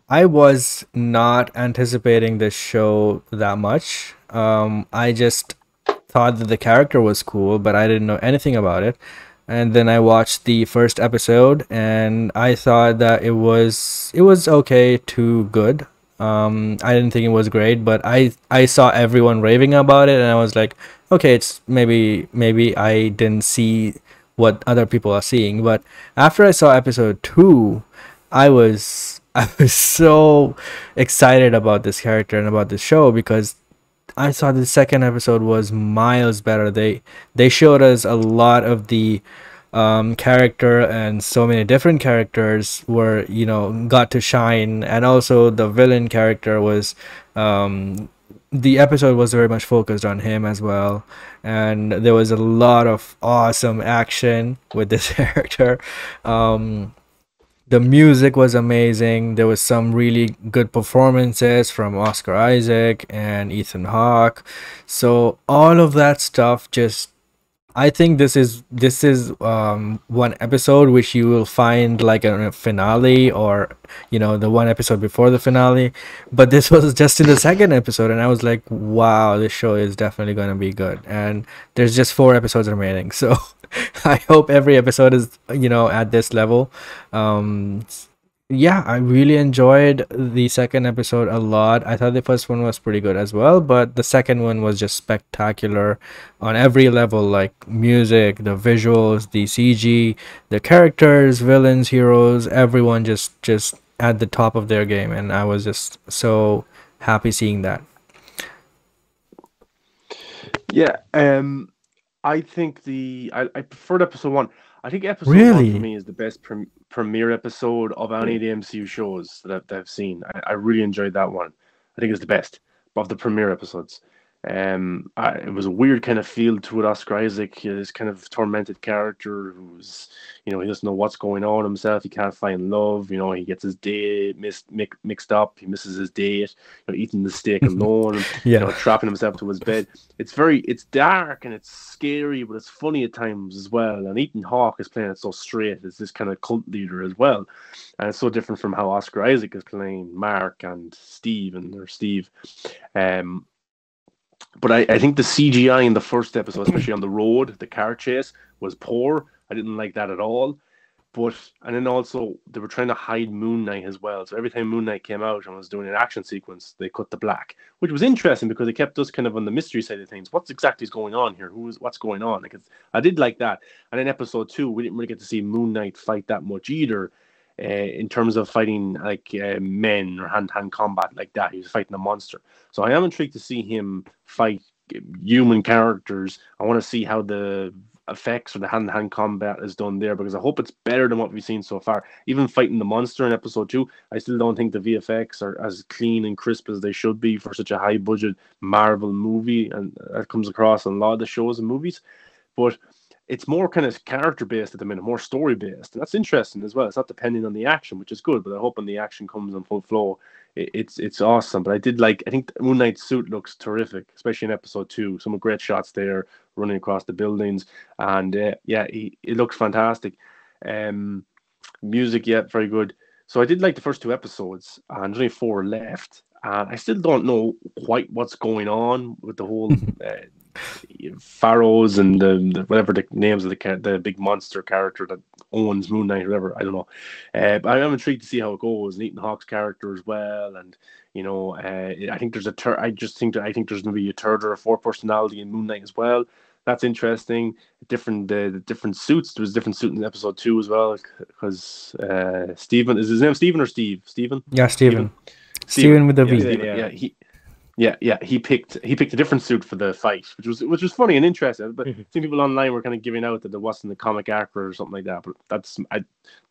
I was not anticipating this show that much. I just thought that the character was cool, but I didn't know anything about it. And then I watched the first episode, and I thought that it was okay to good. I didn't think it was great, but I saw everyone raving about it, and I was like, okay, it's maybe I didn't see what other people are seeing. But after I saw episode two, I was so excited about this character and about this show because I thought the second episode was miles better. They showed us a lot of the character, and so many different characters were got to shine, and also the villain character was the episode was very much focused on him as well, and there was a lot of awesome action with this character. The music was amazing. There was some really good performances from Oscar Isaac and Ethan Hawke. So all of that stuff just I think this is one episode which you will find like a finale, or the one episode before the finale, but this was just in the second episode, and I was like, wow, this show is definitely going to be good. And there's just four episodes remaining, so I hope every episode is at this level. um yeah, I really enjoyed the second episode a lot. I thought the first one was pretty good as well, but the second one was just spectacular on every level, like music, the visuals, the CG, the characters, villains, heroes, everyone just at the top of their game, and I was just so happy seeing that. Yeah, I think I preferred episode one. I think episode one for Really? me is the best premiere episode of any of the MCU shows that I've seen. I really enjoyed that one. I think it's the best of the premiere episodes. It was a weird kind of feel to it. Oscar Isaac, this kind of tormented character who's, he doesn't know what's going on himself. He can't find love. He gets his date mixed up. He misses his date. Eating the steak alone. Yeah. Trapping himself to his bed. It's dark and it's scary, but it's funny at times as well. And Ethan Hawke is playing it so straight as this kind of cult leader as well, and it's so different from how Oscar Isaac is playing Mark and Steve. Um, but I think the CGI in the first episode, especially on the road, the car chase, was poor. I didn't like that at all. And then also they were trying to hide Moon Knight as well. So every time Moon Knight came out and was doing an action sequence, they cut the black, which was interesting because it kept us kind of on the mystery side of things. What's exactly is going on here? What's going on? Because I did like that. And in episode two, we didn't really get to see Moon Knight fight that much either. In terms of fighting like men or hand-to-hand combat like that, he was fighting a monster. So I am intrigued to see him fight human characters. I want to see how the effects or the hand-to-hand combat is done there, because I hope it's better than what we've seen so far. Even fighting the monster in episode two, I still don't think the VFX are as clean and crisp as they should be for such a high-budget Marvel movie, and that comes across in a lot of the shows and movies. But it's more kind of character based at the minute, more story based, and that's interesting as well. It's not depending on the action, which is good. But I hope when the action comes in full flow, it's awesome. But I think Moon Knight's suit looks terrific, especially in episode two. Some great shots there, running across the buildings, and yeah, it looks fantastic. Um, Music, yeah, very good. So I did like the first two episodes, and there's only four left. And I still don't know quite what's going on with the whole pharaohs and whatever the names of the big monster character that owns Moon Knight or whatever. I don't know. But I am intrigued to see how it goes. And Ethan Hawke's character as well, and I think there's a third. I think there's going to be a third or a fourth personality in Moon Knight as well. That's interesting. The different suits. There was a different suit in episode two as well, because Stephen, is his name Stephen or Steve? Stephen. Yeah, Stephen. Steven. Stephen. Steven with the Yeah, V. Stephen. Yeah, yeah. He picked a different suit for the fight, which was funny and interesting. But some people online were kind of giving out that there wasn't a comic accurate or something like that. But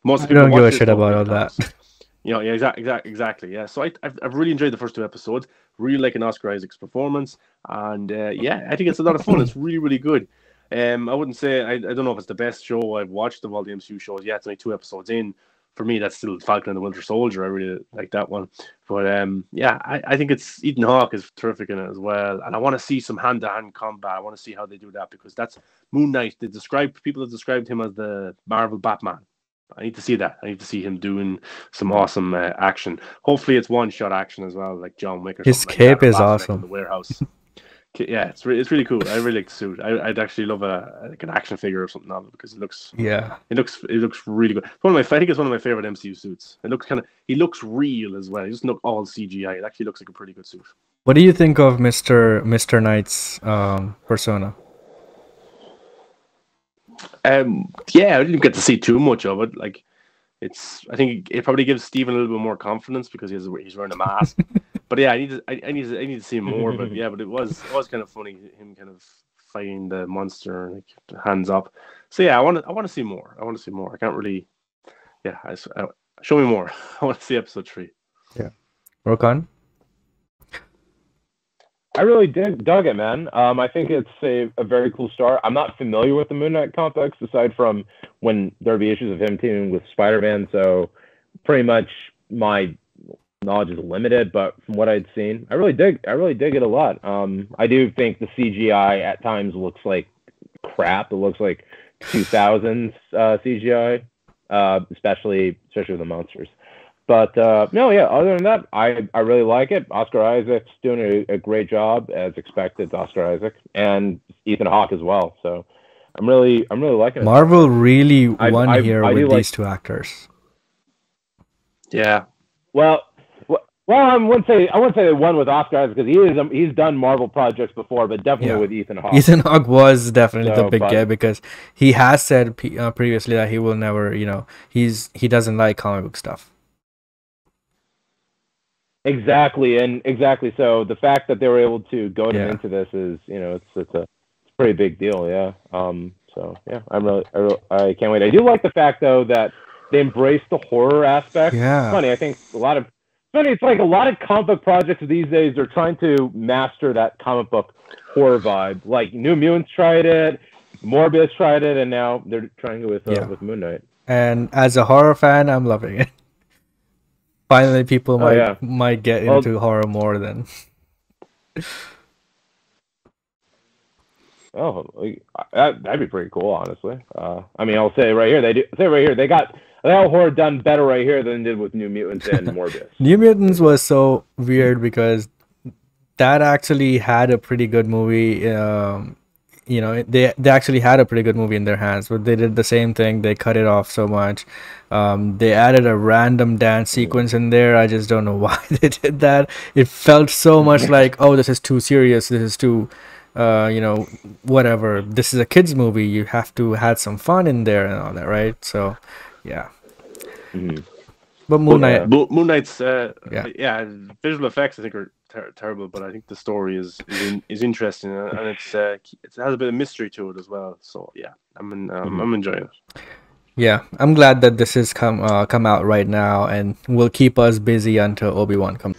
most I of the people don't who give watch a this shit don't about think all that that. was. Yeah, exactly. Yeah. So I've really enjoyed the first two episodes. Really liking Oscar Isaac's performance, and yeah, I think it's a lot of fun. It's really, really good. I wouldn't say I don't know if it's the best show I've watched of all the MCU shows. Yeah, it's only two episodes in. For me, that's still Falcon and the Winter Soldier. I really like that one. But yeah, I think it's Ethan Hawke is terrific in it as well, and I want to see some hand-to-hand combat. I want to see how they do that, because that's Moon Knight. People have described him as the Marvel Batman. I need to see that. I need to see him doing some awesome action. Hopefully, it's one-shot action as well, like John Wick or His something like that, cape or is Last Night in awesome. the Warehouse. Yeah, it's really cool. I really like the suit. I'd actually love like an action figure or something of it because Yeah. it looks really good. I think it's one of my favorite MCU suits. It looks he looks real as well. He doesn't look all CGI. It actually looks like a pretty good suit. What do you think of Mr. Knight's persona? Yeah, I didn't get to see too much of it. Like, I think it probably gives Steven a little bit more confidence because he's wearing a mask. But yeah, I need to see more. But yeah, but it was kind of funny him kind of fighting the monster like hands up. So yeah, I want to see more. I want to see more. I can't really. Yeah, show me more. I want to see episode 3. Yeah. Rokan? I really dug it, man. I think it's a very cool start. I'm not familiar with the Moon Knight comics aside from when there'd be issues of him teaming with Spider-Man. So pretty much my knowledge is limited, but from what I'd seen, I really dig it a lot. I do think the CGI at times looks like crap. It looks like 2000s CGI, especially with the monsters. But no, yeah. Other than that, I really like it. Oscar Isaac's doing a great job as expected. It's Oscar Isaac and Ethan Hawke as well. So I'm really liking it. Marvel really won here with these two actors. Yeah. Well, I wouldn't say they won with Oscar Isaac because he's done Marvel projects before, but definitely with Ethan Hawke. Ethan Hawke was definitely the big guy because he has said previously that he will never, he doesn't like comic book stuff. Exactly. So the fact that they were able to goad him into this is, it's a pretty big deal. Yeah. So yeah, I can't wait. I do like the fact though that they embrace the horror aspect. Yeah. It's funny. I think it's like a lot of comic book projects these days are trying to master that comic book horror vibe. Like New Mutants tried it, Morbius tried it, and now they're trying it with Moon Knight. And as a horror fan, I'm loving it. Finally, people might get into horror more than. That'd be pretty cool, honestly. I mean, I'll say right here, they got horror done better right here than they did with New Mutants and Morbius. New Mutants was so weird because that actually had a pretty good movie. They actually had a pretty good movie in their hands, but they did the same thing. They cut it off so much. They added a random dance sequence in there. I just don't know why they did that. It felt so much like, oh, this is too serious. This is too, whatever. This is a kids movie. You have to have some fun in there and all that, right? So, yeah. Mm-hmm. But Moon Knight's visual effects I think are terrible, but I think the story is interesting and it has a bit of mystery to it as well. So yeah, I'm enjoying it. Yeah, I'm glad that this has come out right now and will keep us busy until Obi-Wan comes.